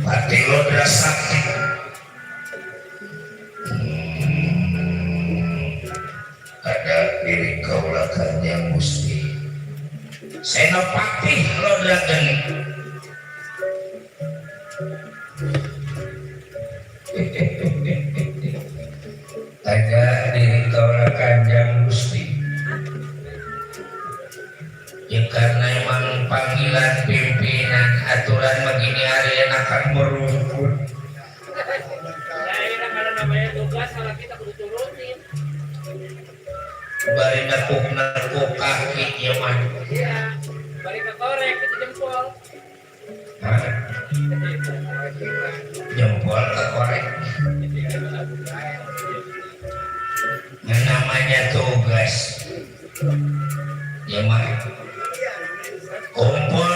Pati Lodra Sakti. Ada diri kaulah Kanjeng Gusti Senopati Lodra Geni. Ada diri kaulah Kanjeng Gusti. Ya karena emang panggilan pimpinan aturan begini hari yang akan merumput. Karena namanya tugas salah kita kudu turutin. Bari nekuk kaki ya man. Iya. Bari kekorek itu jempol. Hah? Jempol kekorek. Yang namanya tugas. Ya man. Kumpul.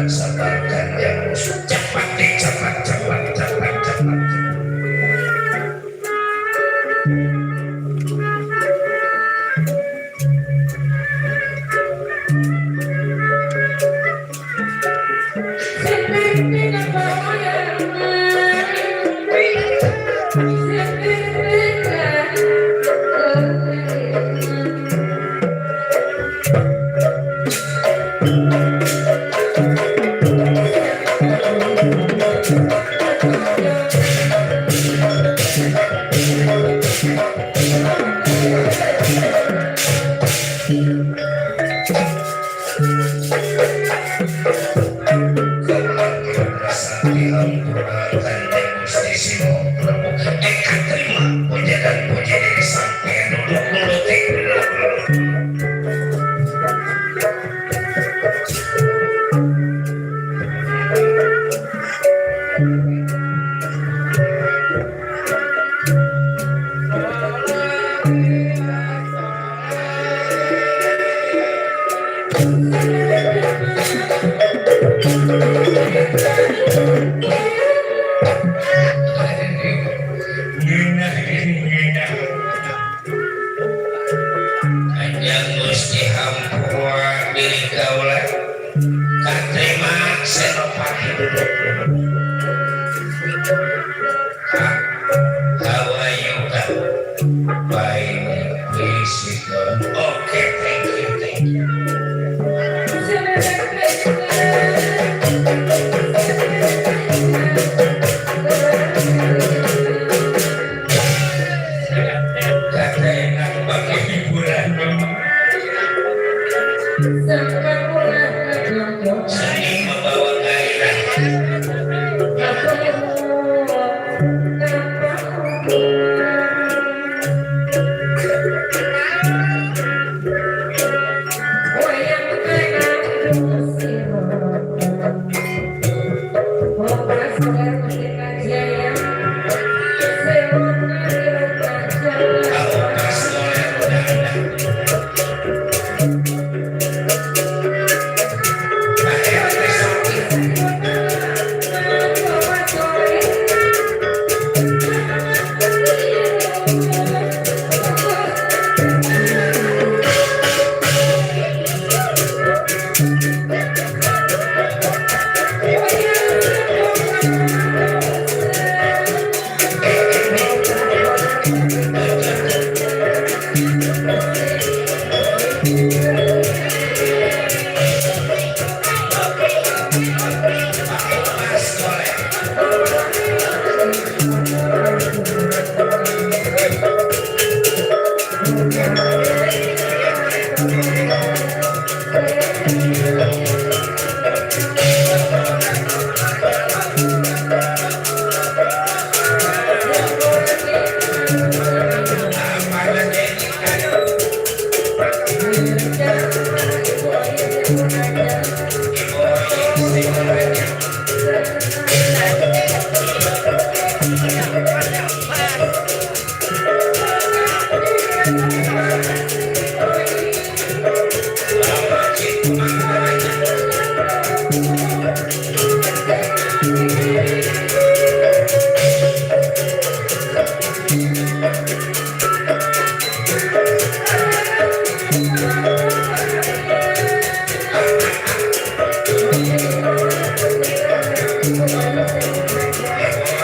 Sabarkan yang musuh cepat. Kanjeng Gusti hampura diri kaula katrima Senopati. How are you, Kak? Fine, please sit down. Okay, thank you. Kata enak pakai hiburan seni membawa gairah.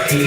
Ya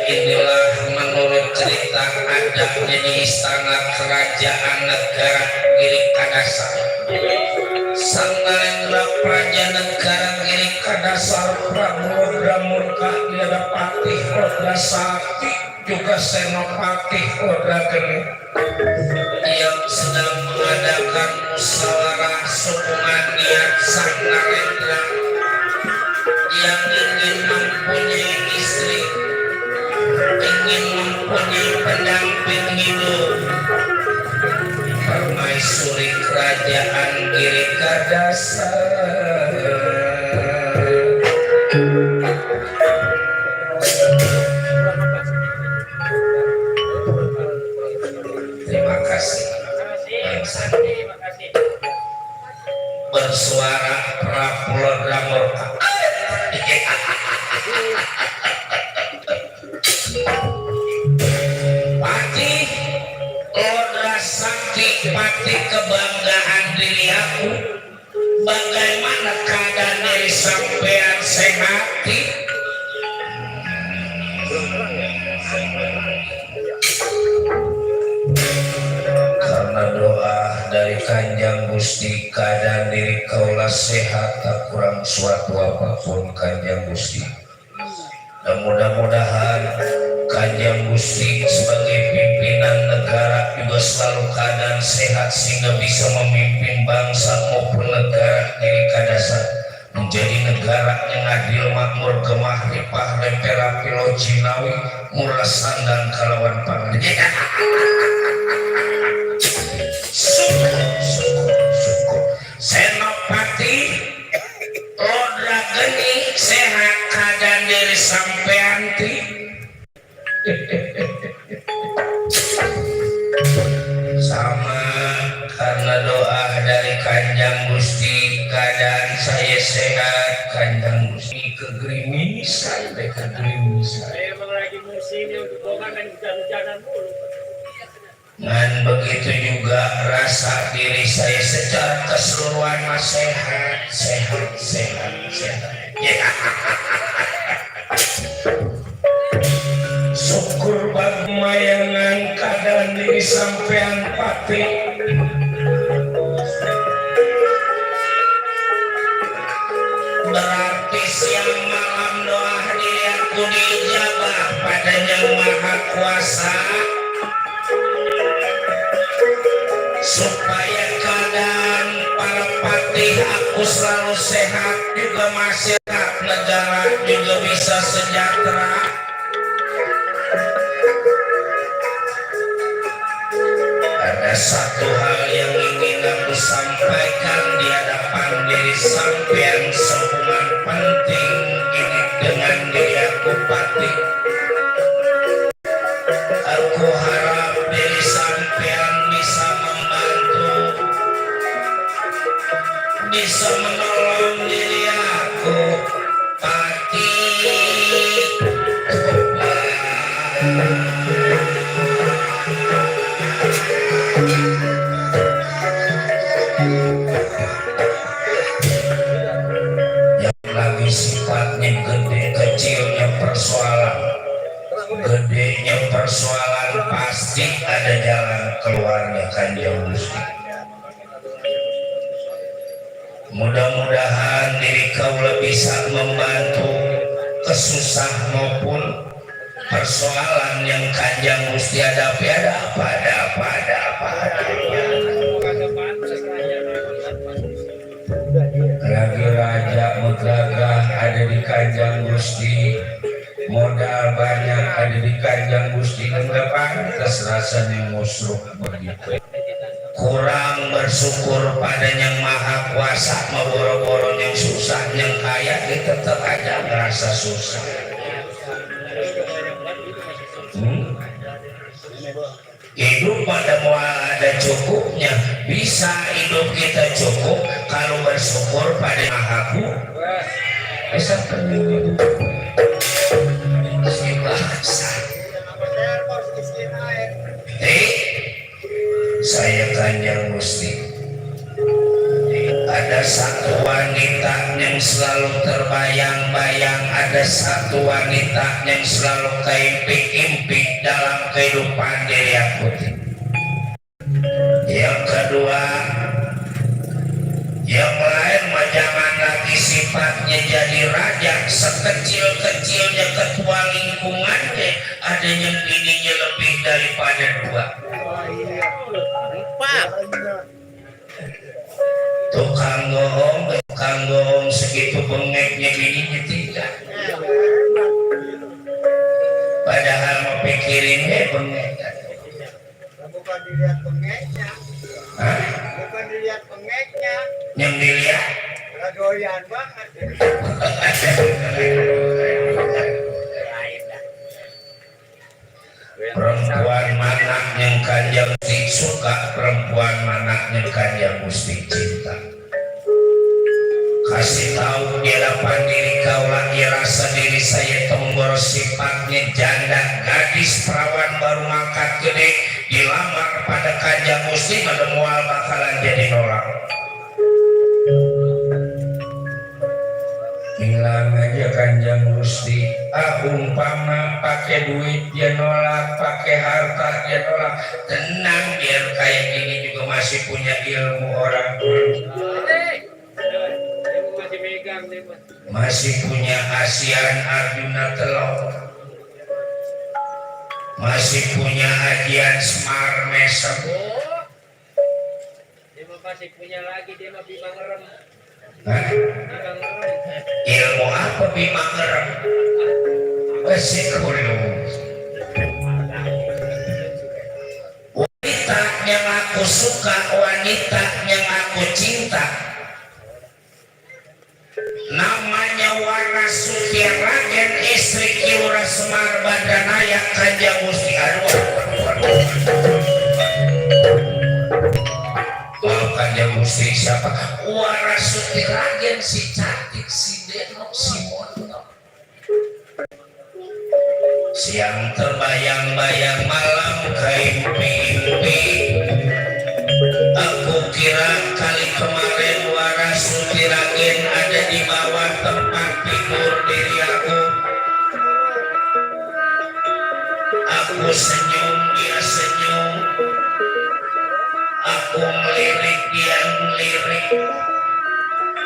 inilah menurut cerita adabnya di istana kerajaan negara Giri Kadasar. Sang Narendra Praja negara Giri Kadasar Prabu Rodramurka Yadapati Rodra Sakti juga Senopati Rodra Geni yang sedang mengadakan musyawarah hubungan niat Sang Narendra yang ingin mempunyai istri, ingin mempunyai pendamping hidup, permaisuri kerajaan Giri Kadasar. Terima kasih yang sakti bersuara Prabu Ramurka. Pati Lodra Sakti, pati kebanggaan diri aku. Bagaimana keadaan diri sampean sehati? Karena doa dari Kanjeng Gusti keadaan diri kaulah sehat, tak kurang suatu apapun Kanjeng Gusti. Dan mudah-mudahan Kanjeng Gusti sebagai pimpinan negara juga selalu keadaan sehat sehingga bisa memimpin bangsa maupun negara Giri Kadasar menjadi negara yang adil, makmur, gemah, ripah, rempera, pilo, jinawi, murasan dan kalawan pangan. Syukur. Senopati Lodra Geni sehat keadaan diri sampean ti. Sama karena doa dari Kanjeng Gusti keadaan saya sehat. Kanjeng Gusti kegerimisan. Emang lagi musimnya untuk bohongan dan hujan-hujanan mulu. Dan begitu juga rasa diri saya secara keseluruhan sehat. Ya. Syukur bagi mayangan keadaan diri sampean pati. Berarti siang malam doa diri aku dijabah pada Yang Maha Kuasa, supaya keadaan para patih aku selalu sehat, juga masyarakat negara juga bisa sejahtera. Ada satu hal yang ingin aku sampaikan di hadapan diri sampean, sehubungan penting ini dengan diri aku patih. Aku harap diri sampean bisa membantu, bisa menolong yang lagi sifatnya gede kecilnya persoalan, gedenya persoalan pasti ada jalan keluarnya Kanjeng Gusti. Mudah-mudahan diri kaula bisa membantu kesusah maupun persoalan yang Kanjeng Gusti hadapi. Ada apa. Lagi raja megagah ada di Kanjeng Gusti, modal banyak ada di Kanjeng Gusti, enggak pantas rasanya musruh begitu. Kurang bersyukur pada yang maha kuasa, boro-boro yang susah, yang kaya kita tetap aja merasa susah. Hidup pada mual ada cukupnya, bisa hidup kita cukup kalau bersyukur pada maha kuasa. Saya Kanjeng Gusti, ada satu wanita yang selalu terbayang-bayang, ada satu wanita yang selalu keimpik-impik dalam kehidupan diri aku. Yang kedua, yang lain mah jangan lagi sifatnya jadi raja, sekecil-kecilnya ketua lingkungannya ada yang bininya lebih daripada 2. Tukang gohong segitu bengeknya bininya tidak. Padahal mau pikirin bengek. Bukan dilihat bengeknya. Hah? Bukan dilihat bengeknya. Yang dilihat Doyan banget. perempuan mana yang Kanjeng Gusti suka, perempuan mana yang Kanjeng Gusti cinta. Kasih tahu di hadapan diri kaulah, rasa diri saya tombol sifatnya janda, gadis perawan baru mangkat gede, dilamar pada Kanjeng Gusti menemual bakalan jadi nolak. Bilang aja Kanjeng Gusti, umpama pakai duit dia nolak, pakai harta dia nolak, tenang, biar kayak gini juga masih punya ilmu orang tua, masih punya ASEAN Arjuna telur, masih punya ajian Semar Mesem. Dia masih punya lagi, dia mah Bima Ngerem. Ilmu apa Bima Ngerem? Psikolog. Wanita yang aku suka, wanita yang aku cinta, namanya Warasuti Raden, istri Ki Semar Badanaya Kanjeng Gusti. Kanjeng Gusti siapa? Warasuti Raden, si cantik, si denok, si mondok. Siang terbayang-bayang, malam keimpi-impi. Aku kira kali kemarin Warasuti Raden ada di bawah tempat tidur diri aku. Aku senyum, dia senyum. Aku melirik, dia melirik.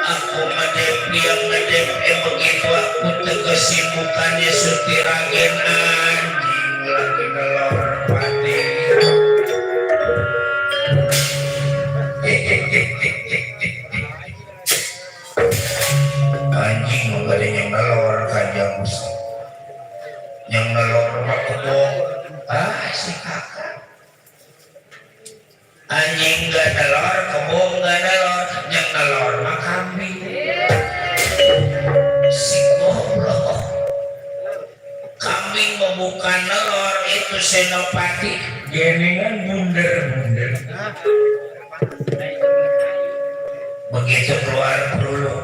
Aku ngedep, dia ngedep. Begitu aku tegesin mukanya Suti Raden, anjing lagi nelor pati. Anjing gak ada yang nelor Kanjeng Gusti. Yang nelor mah kebong. Si kakak. Anjing gak nelor, kebong gak nelor, yang nelor mah kambing. Si goblok. Kambing mau bukan nelor, itu senopati geningan bunder-bunder. Begitu keluar peruluk.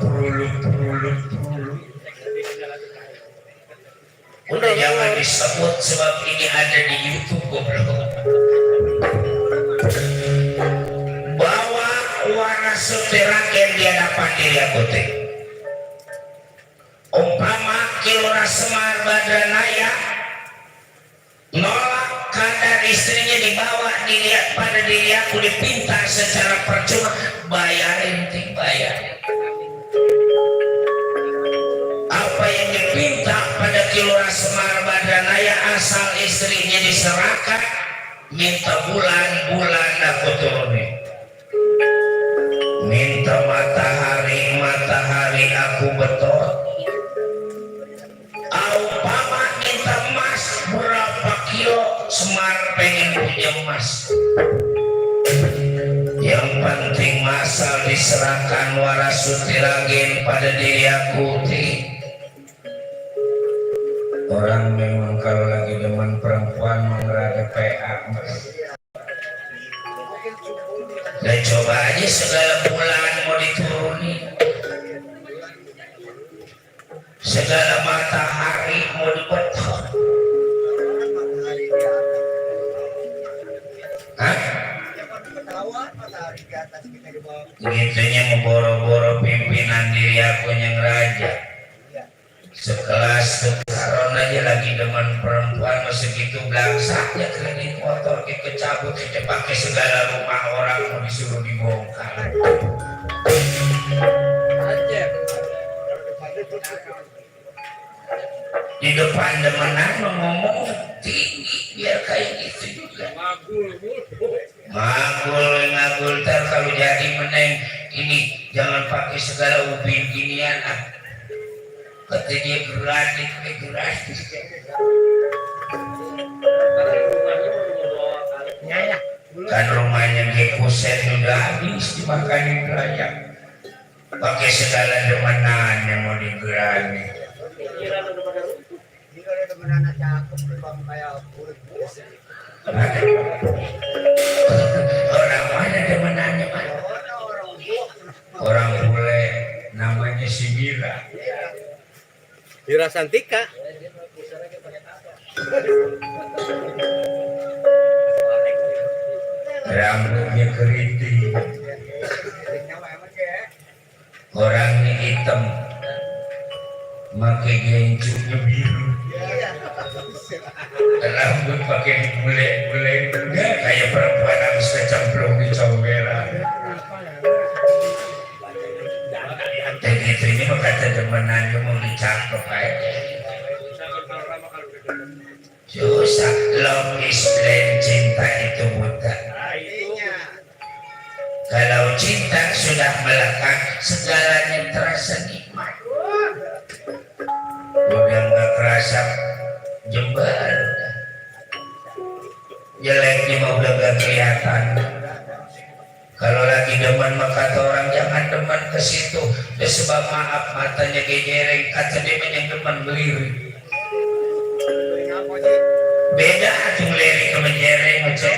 Udah jangan disebut sebab ini ada di YouTube goblok. Bawa warna suteraken di hadapan diri aku teh. Umpama kilora Semar Badranaya nolak kadar istrinya dibawa dilihat pada diri aku dipinta secara percuma, bayarin ting bayarin. Apa yang dipinta pada kilora Semar Badranaya asal istrinya diserahkan, minta bulan-bulan aku turunin. Minta matahari aku betul. Umpama minta emas berapa kilo, Semar pengen punya emas. Yang penting masal diserahkan warasutiragen pada diri aku ti. Orang memang kalau lagi demen perempuan mengerada PA. Dan coba aja segala bulan mau diturunin, segala matahari mau dibetot. Hah? Gitunya memboro-boro pimpinan diri aku yang raja. Sekelas Karon aja lagi demen perempuan segitu blangsaknya kredit motor kita cabut kita pakai segala rumah orang mau disuruh dibongkar. Di depan demenan ngomong tinggi biar kayak gitu juga. Ngagul ntar kalau jadi meneng ini jangan pakai segala ubin ginian ah. Kata dia gratis. Kan rumahnya Gekuset udah habis dimakanin rakyat. Pakai segala demenannya mau digerani. Jika ada teman cakep bang kayak kulit orang mana demenannya mana? Orang bule namanya si Mira. Mira Santika. Rambutnya keriting, orangnya hitam, pakai gencungnya biru, rambut pakai bule-bule, enggak kayak perempuan habis kecemplung di comberan. Dan gitu ini mah kata demenannya mau dicakep aja. Susah, love is blind, cinta itu buta. Kalau cinta sudah melekat, segalanya terasa nikmat. Udah nggak kerasa jembar, jeleknya mah udah nggak kelihatan. Kalau lagi demen maka orang jangan demen ke situ. Dia sebab maaf matanya gejereng, kata dia yang demen belirik. Beda tuh lirik sama jereng macam.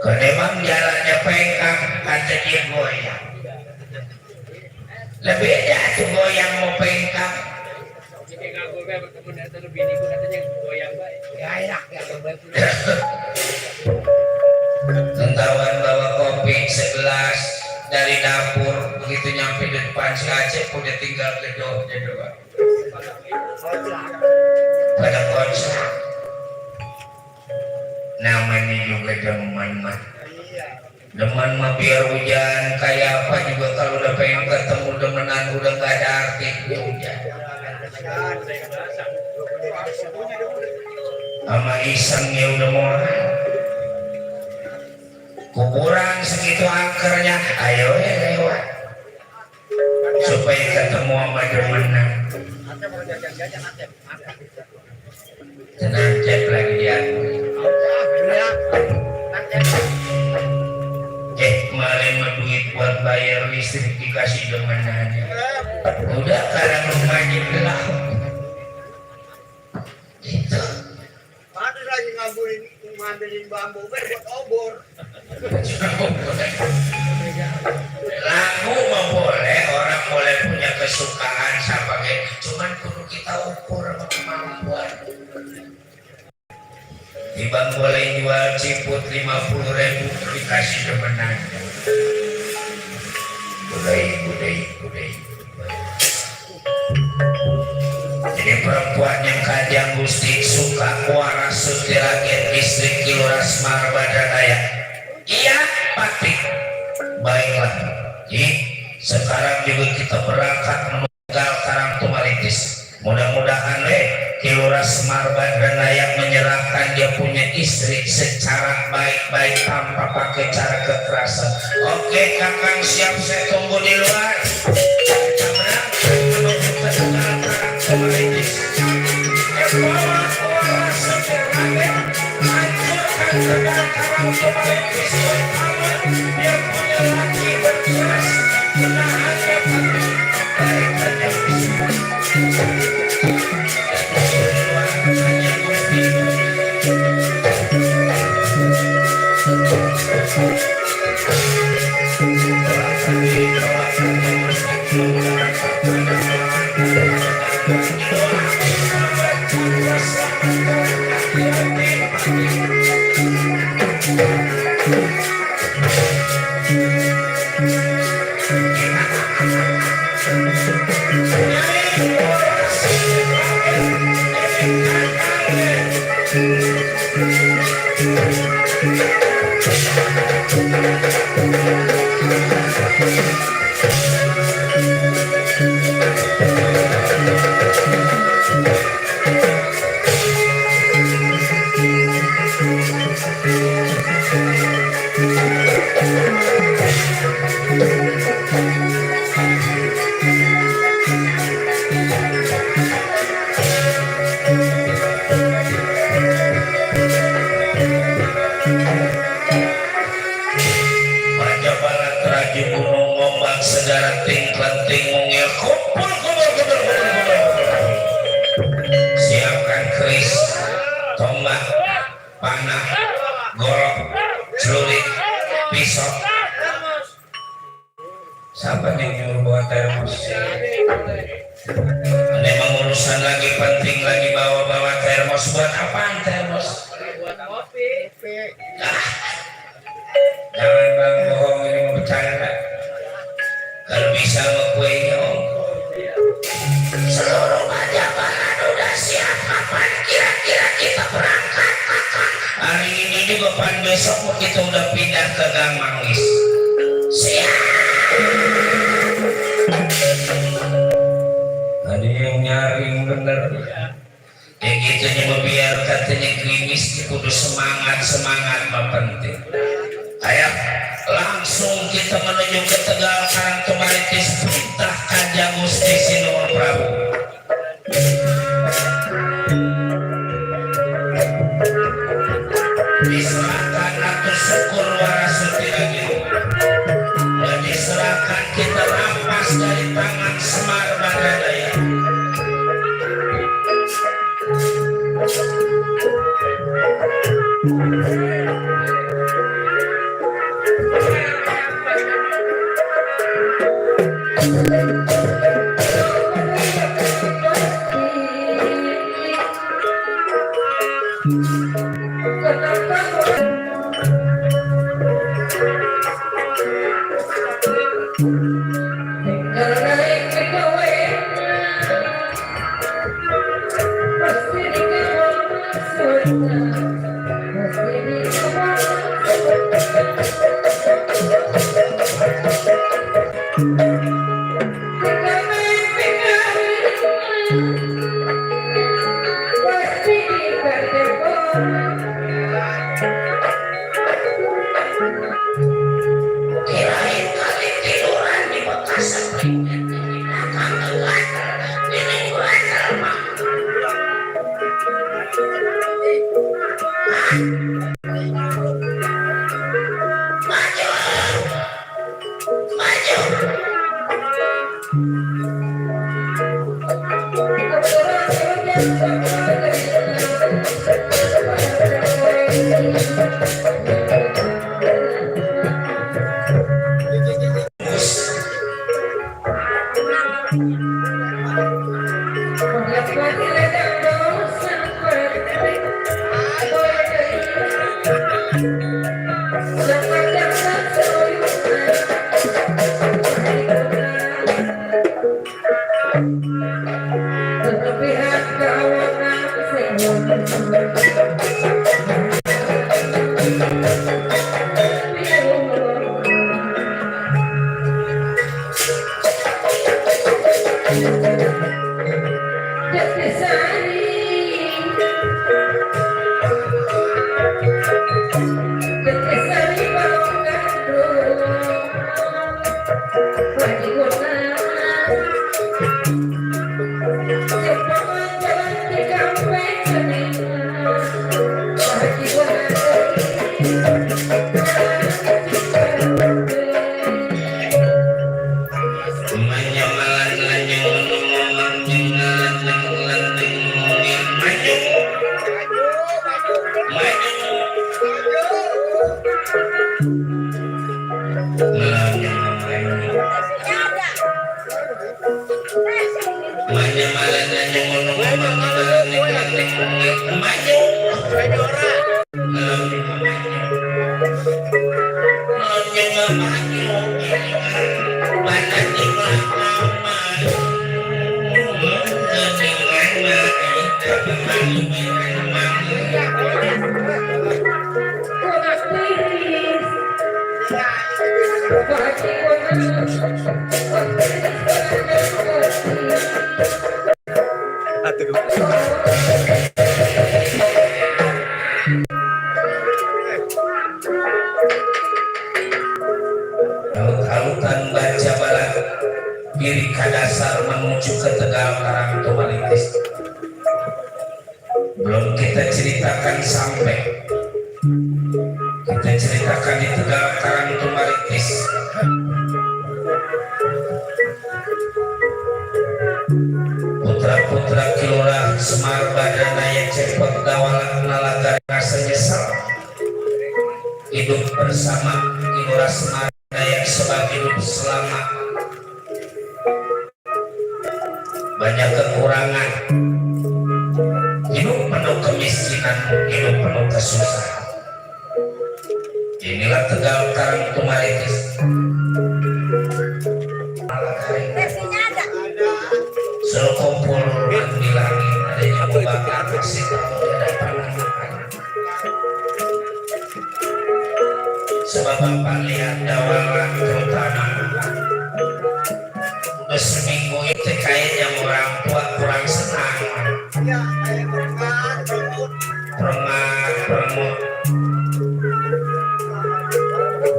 Kalau memang jalannya pengkang, kata dia goyang. Lebih beda tuh goyang mau pengkang. Tentawan bawa kopi segelas dari dapur, begitu nyampe di depan si Aceh udah tinggal gedoknya doang. Pada konser namanya juga demen mah biar hujan kayak apa juga kalau udah pengen ketemu demenan udah gak ada artinya hujan. Sama isengnya udah mau kuburan segitu angkernya, ayo ya lewat supaya ketemu sama demenan. Tenang cek lagi dia. Kemarin mah duit buat bayar listrik dikasih demenannya. Udah karena rumahnya gelap. Itu. Ada lagi ngambilin bambu buat obor. Lagu mah boleh, orang boleh punya kesukaan sebagai, cuman kudu kita ukur sama kemampuan. Ibang boleh jual ciput 50.000 dikasih demenan. Budai. Jadi perempuan yang kajang Gusti suka waras sutiragen istri Kiluras Marbadaya. Iya, pati. Baiklah. Jadi sekarang juga kita berangkat menunggal Karang Tumaritis. Mudah-mudahan Kiluras Marbadaya menyerahkan dia punya istri secara baik-baik tanpa pakai cara kekerasan. Oke, Kakang siap, saya tunggu di luar. Kita berangkat menuju ke tegal Karang Tumaritis. Bawa waras sutiragen, hancurkan tegal Karang Tumaritis. Dia punya laki berkeras, menahannya baik saja. Siapkan keris, tombak, panah, golok, celurit, pisau. Siapa yang nyuruh bawa termos? Memang urusan lagi penting, lagi bawa termos. Buat apaan termos? Buat kopi. Jangan bang bohong, ini mau bercanda. Kalau bisa mau kuenya om. Seluruh Pajabaran udah siap. Kapan kira-kira kita berangkat? Hari ini juga pan besok kita udah pindah ke Gang Manggis. Siap. Ada yang nyaring bener. Ya gitu nya biar katanya krimis kudu semangat mah penting. Ayo langsung kita menuju ke Tegal Karang Tumaritis, perintah Kanjeng Gusti Sinuhun Prabu. Diserahkan atur syukur waras sutiragen dan diserahkan kita rampas dari tangan Semar Badradaya. Laut-lautan baca balak diri kadasar menuju ke Tegal Karang Tumalitis. Belum kita ceritakan sampai kita ceritakan di Tegal Karang Tumalitis. Putra-putra Kilurah Semar Badanaya Cepot Dawalak Nalagari rasa nyesal hidup bersama Kilurah Semar Badanaya sebab hidup selama banyak kekurangan, hidup penuh kemiskinan, hidup penuh kesusahan. Inilah Tegal Karang Tumalitis. Suruh kumpul di langit ada yang membakar masih tahu di hadapan anak-anak. Sebab Bapak lihat dawalan terutama udah seminggu itu kayaknya orang tua kurang senang. Peremut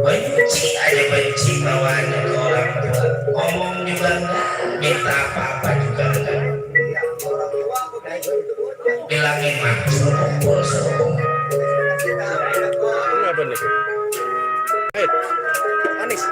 benci aja, benci bawaannya ke orang tua, ngomong juga enggak, minta apa-apa juga enggak, bilangin mah suruh kumpul, suruh kumpul. Apa nih? Anis.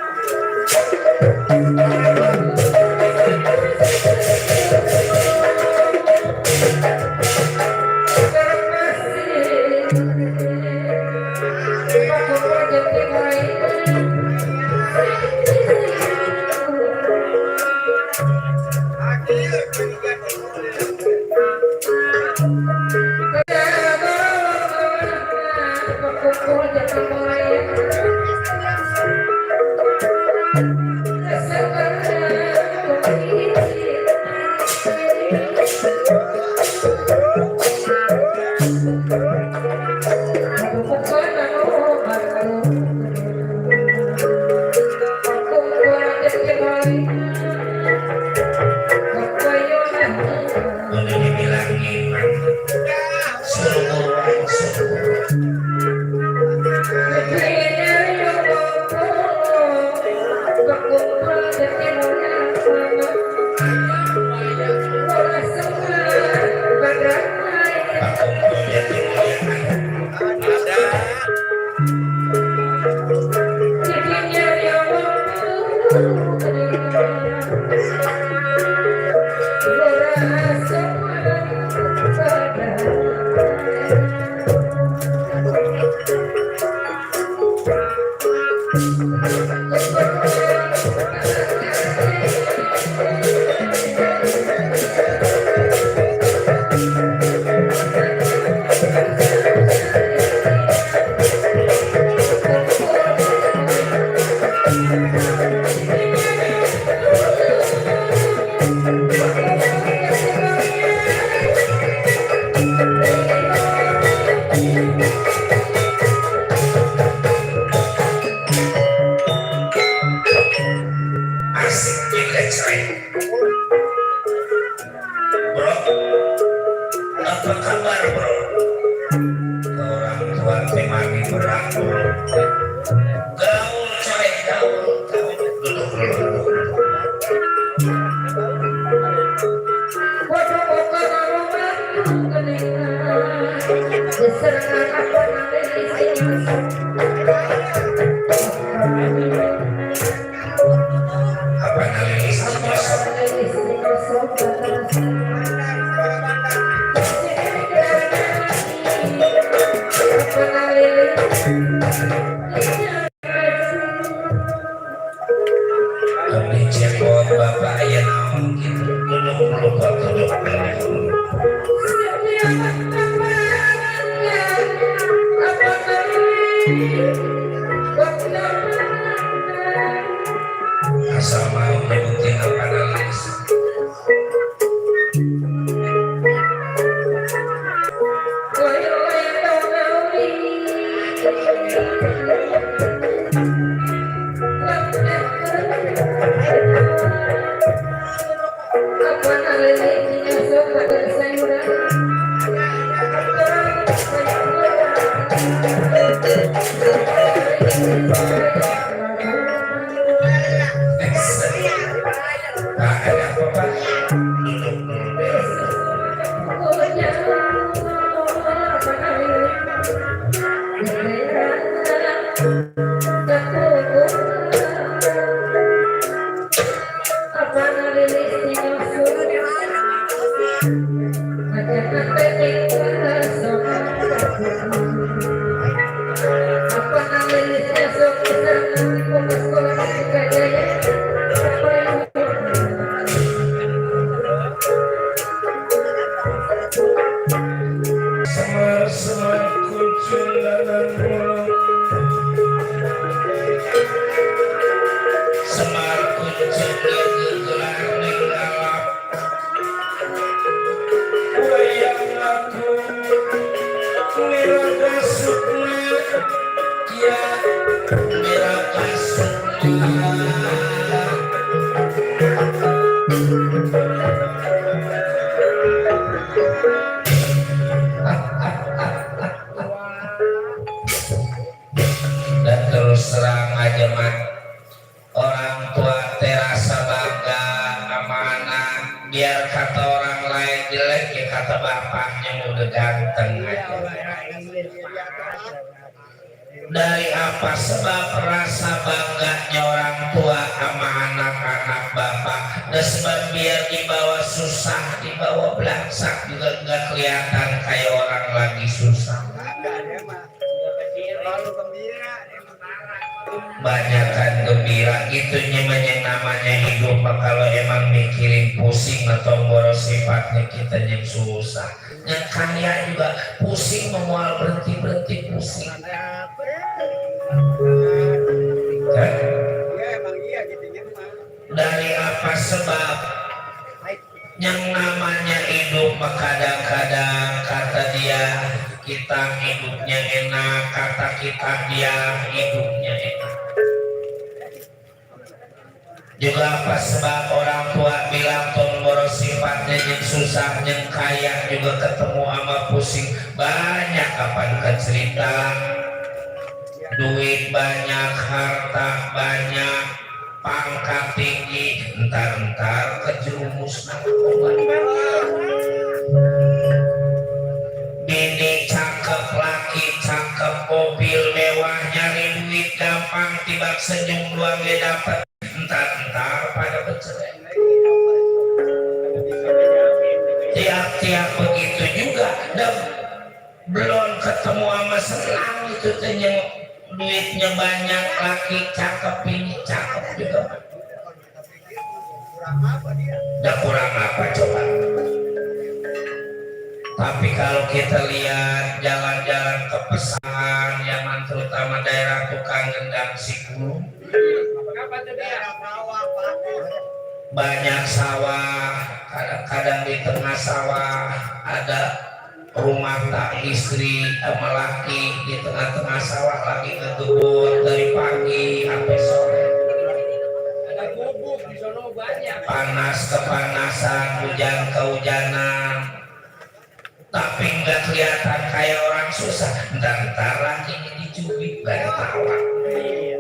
gaul coy gaul duduk dulu. Apa nalilis kami cekot bapak ayah naon gitu duduk dulu pak duduk dulu. Asal mau nyebutin apa nalilis ada apa pak duduk dulu deh. Semar-semar kucing dan burung semar kucing gegelar ninggalap wayang aku miraga sukma ya miraga sukma dan terus terang aja mat orang tua terasa bangga amanah biar kata orang lain jelek ya kata bapaknya udah ganteng aja. Dari apa sebab rasa bangganya orang tua sama anak-anak bapak dan sebab biar dibawa susah dibawa belangsak juga nggak kelihatan kayak orang lagi susah. Banyakan gembira itu namanya hidup. Kalau emang mikirin pusing atau boros sifatnya kita yang susah. Yang kaya juga pusing memual berhenti pusing kan? Dari apa sebab yang namanya hidup kadang-kadang kata dia kita hidupnya enak, kata kita dia hidupnya enak. Juga apa sebab orang tua bilang tombol sifatnya yang susah, yang kaya juga ketemu sama pusing. Banyak kapan cerita duit banyak, harta banyak, pangkat tinggi, entar-entar kejerumus narkoba. Bini cakep, laki cakep, mobil mewah, nyari duit gampang, tiba senyum dua gak dapet, entar-entar pada bercerai. Tiap-tiap begitu juga, dan belum ketemu sama selang itu yang duitnya banyak, laki cakep, bini cakep juga. Udah kurang apa coba? Tapi kalau kita lihat jalan-jalan ke pesahan, Yaman terutama daerah tukang gendang Sikulu, banyak sawah, kadang-kadang di tengah sawah ada rumah tak istri sama laki di tengah-tengah sawah lagi ngegebut dari pagi sampai sore. Ada bubuk di sono banyak. Panas kepanasan, hujan kehujanan, tapi nggak kelihatan kayak orang susah. Ntar lagi ini dicubit gak ketawa. Iya.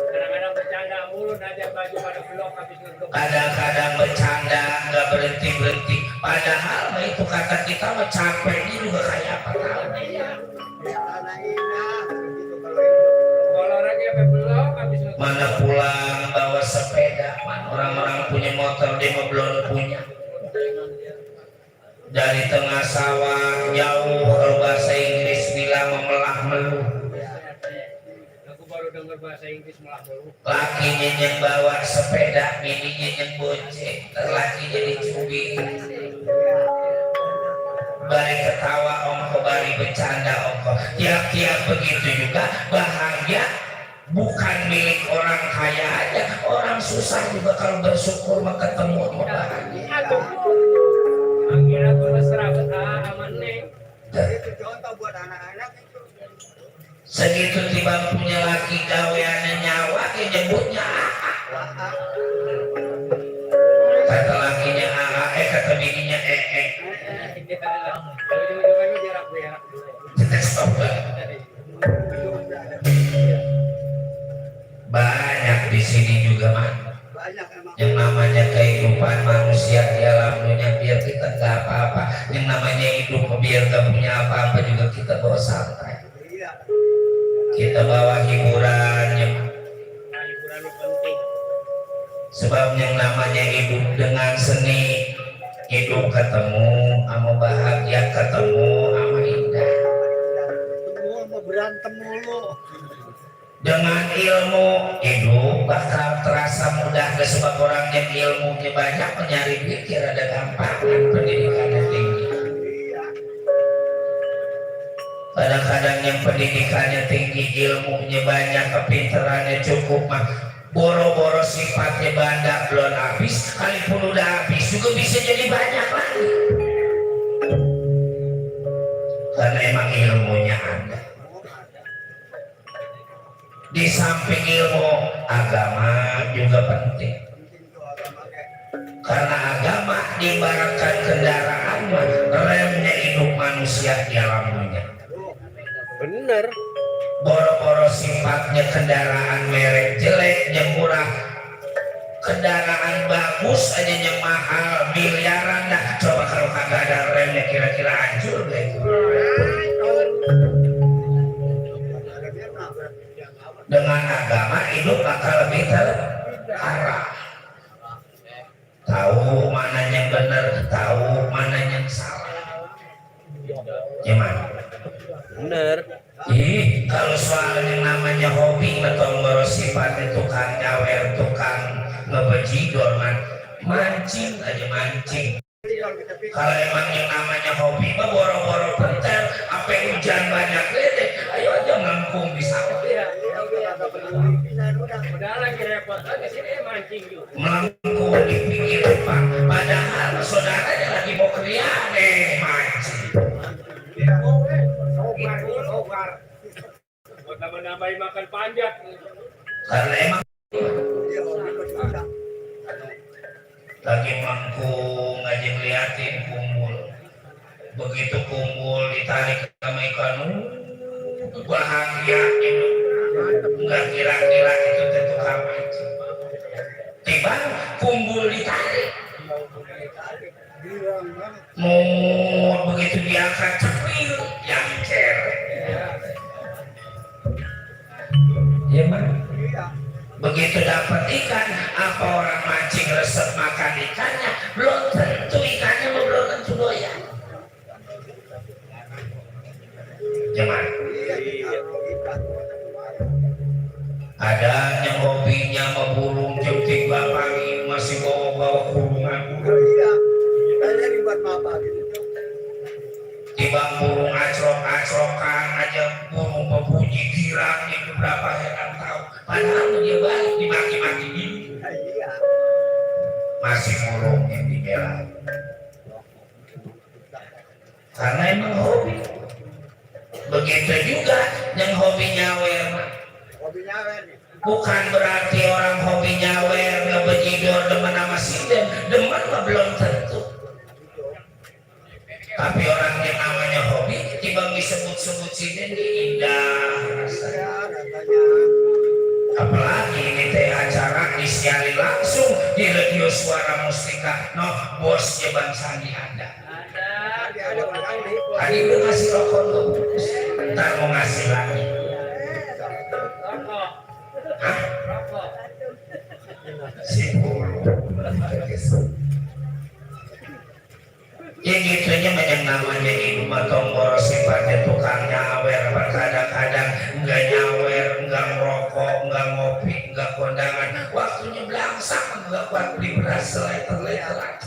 Kadang-kadang bercanda mulu aja baju pada blok habis ngeblok. Kadang-kadang bercanda nggak berhenti-berhenti. Padahal mah itu kata kita mah capeknya juga kayak apa tahu. Iya. Karena indah begitu kalau hidup. Olahraga sampai blok habis ngeblok. Mana pulang bawa sepeda, mana orang-orang punya motor dia mah belum punya. Dari tengah sawah jauh kalau bahasa Inggris bilang memelah meluh. Aku baru dengar bahasa Inggris malah melu. Lakinya yang bawa sepeda, bininya yang bonceng, lakinya dicubit. Bari ketawa ongko, bari bercanda ongko. Tiap-tiap begitu juga bahagia bukan milik orang kaya aja, orang susah juga kalau bersyukur mah ketemu sama bahagia. Akhirnya aku mesra betah aman nih. Itu contoh buat anak-anak itu. Segitu tiba punya laki gaweannya nyawa, dia nyebutnya kata lakinya kata bininya Ujung-ujungnya berak-berak dulu. banyak di sini juga man. Banyak emang. Yang namanya kehidupan manusia di alam dunia biar kita nggak apa-apa, yang namanya hidup biar nggak punya apa-apa juga kita bawa santai, Iya. kita bawa hiburannya. Nah, hiburan lu penting. Sebab yang namanya hidup dengan seni, hidup ketemu sama bahagia, ketemu sama indah. Semua mau berantem mulu. Dengan ilmu hidup bakal terasa mudah. Sebab orang yang ilmunya banyak mencari pikir ada gampang dan pendidikannya tinggi. Iya. Kadang-kadang yang pendidikannya tinggi, ilmunya banyak, kepintarannya cukup mah boro-boro sifatnya banda belum habis, kalaupun udah habis juga bisa jadi banyak lagi. Karena emang ilmunya ada. Di samping ilmu, agama juga penting. Penting tuh agama kayak. Karena agama diibaratkan kendaraan mah, remnya hidup manusia di alam dunia. Bener. Boro-boro sifatnya kendaraan merek jelek yang murah, kendaraan bagus aja yang mahal miliaran. Dah coba kalau kagak ada remnya kira-kira hancur gak itu. Dengan agama hidup bakal lebih terarah, tahu mana yang benar, tahu mana yang salah. Gimana? Bener. Kalau soal yang namanya hobi atau sifatnya tukang nyawer, tukang ngebejidor, mancing aja mancing. Kalau emang yang namanya hobi mah boro-boro pentel, apa hujan banyak lele, ayo aja ngangkung di sawah. Udah lagi repot lagi sini mancing juga. Melengkung di pinggir depan, padahal saudaranya lagi mau kerjaan mancing. Buat nambah-nambahin makan panjat. Karena emang lagi mangkung aja ngeliatin kumpul, begitu kumpul ditarik sama ikan, bahagia itu. Nggak kira-kira itu tentu mancing. Tiba kumpul ditarik, begitu diangkat cepil yang cerek. Ya man. Begitu dapat ikan, apa orang mancing resep makan ikannya, belum tentu ikannya belum tentu doyan. Gimana? Ada yang hobinya memburung jam 3 pagi masih bawa-bawa kurungan. Tiba burung acrok-acrokan aja, burung berbunyi girang itu berapa heran tahu. Padahal dia balik dimaki-maki ini. Masih burung yang dibela. Karena emang hobi. Begitu juga yang hobi nyawer. Bukan berarti orang hobi nyawer, ngebejidor, demen sama sinden. Demen mah belum tentu. Tapi orang yang namanya hobi ketimbang disebut-sebut sini indah rasanya. Ya, rasanya. Apalagi ini teh acara disiarin langsung di radio Suara Mustika. No, bosnya Bang Sandi ada. Ada orang ini. Tadi udah ngasih rokok tuh, ntar mau ngasih lagi. Rokok. Hah? Rokok. Si bulu. Ya gitunya banyak namanya hidup atau boros sifatnya tukang nyawer, kadang-kadang enggak nyawer, enggak merokok, enggak ngopi, enggak kondangan, waktunya belangsak, enggak kuat beli beras leter-leteran.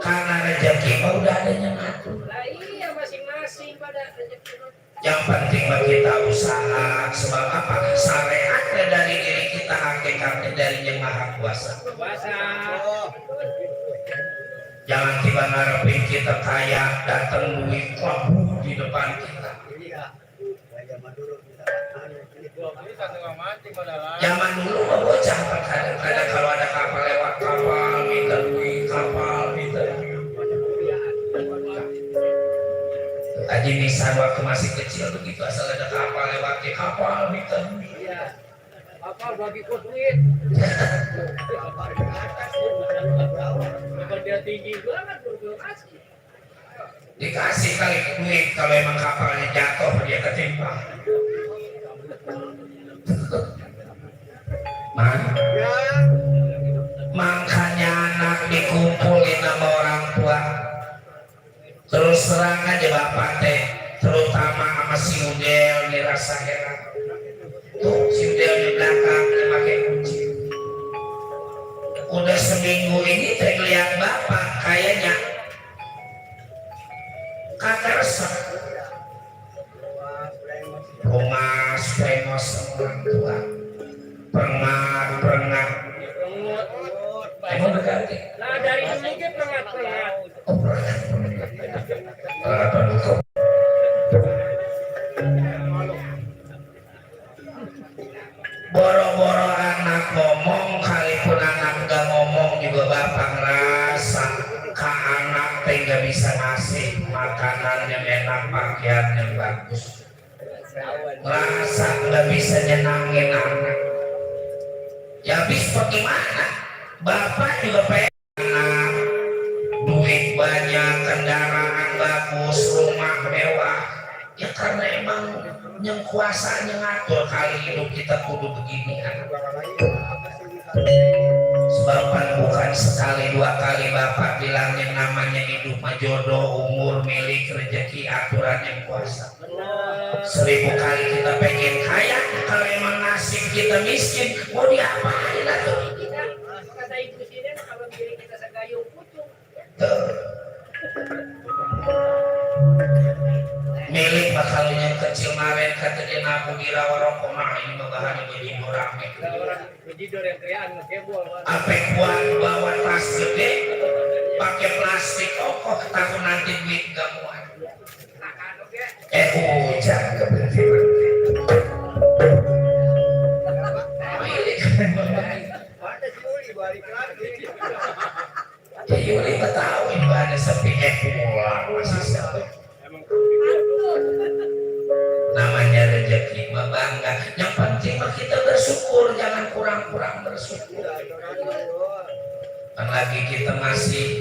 Karena rezeki mah udah adanya ngatur. Lah iya masing-masing pada rezeki. Yang penting mah kita usaha, sebab apa? Syariatnya dari diri kita, hakikatnya dari Yang Maha Kuasa. Puasa. Jangan tiba ngarepin kita kaya, datang duit kabur di depan kita. Iya. Zaman dulu kita Zaman dulu mah bocah kadang-kadang kalau ada kapal lewat, kapal minta duit, kapal minta duit. Tadi bisa waktu masih kecil begitu, asal ada kapal lewat, kapal minta duit. Iya. Apa bagi kos duit? Kalau dia tinggi banget belum kasih. Dikasih kali duit kalau emang kapalnya jatuh dia ketimpa. ya. Makanya anak dikumpulin sama orang tua. Terus terang aja bapak teh, terutama sama si Udel dirasa heran. Tuh si Udel di belakang dia pakai kunci. Udah seminggu ini teh lihat bapak kayaknya kagak resep. Rumah sprengos orang tua, perngat. Emang berganti? Nah dari dulu ke perngat. Oh perngat. Boro-boro anak ngomong, kalipun anak gak ngomong juga bapak ngerasa ka anak teh gak bisa ngasih makanan yang enak, pakaian yang bagus. Ngerasa gak bisa nyenangin anak. Ya habis bagaimana? Bapak juga pengen anak, duit banyak, kendaraan bagus, rumah mewah. Ya karena emang yang kuasanya ngatur kali hidup kita kudu begini kan. Sebab bukan sekali dua kali bapak bilang yang namanya hidup mah jodoh, umur, milik, rezeki, aturan yang kuasa. 1000 kali kita pengen kaya, kalau emang nasib kita miskin mau diapain atuh? Kata ibu sini kalau diri kita segayung pucung. Milik bakal yang kecil maren kata dia naku gira warok mah ini mah bahannya jadi rame. Orang bejidor yang kriaan ngekebol. Apa kuat bawa tas gede pakai plastik kokoh takut nanti duit gak muat. Hujan keberhenti. Ada Yuli balik lagi. Yuli tahu itu ada sepi pulang masih sepi. Namanya rezeki mah bangga. Yang penting mah kita bersyukur, jangan kurang-kurang bersyukur. Kan lagi kita masih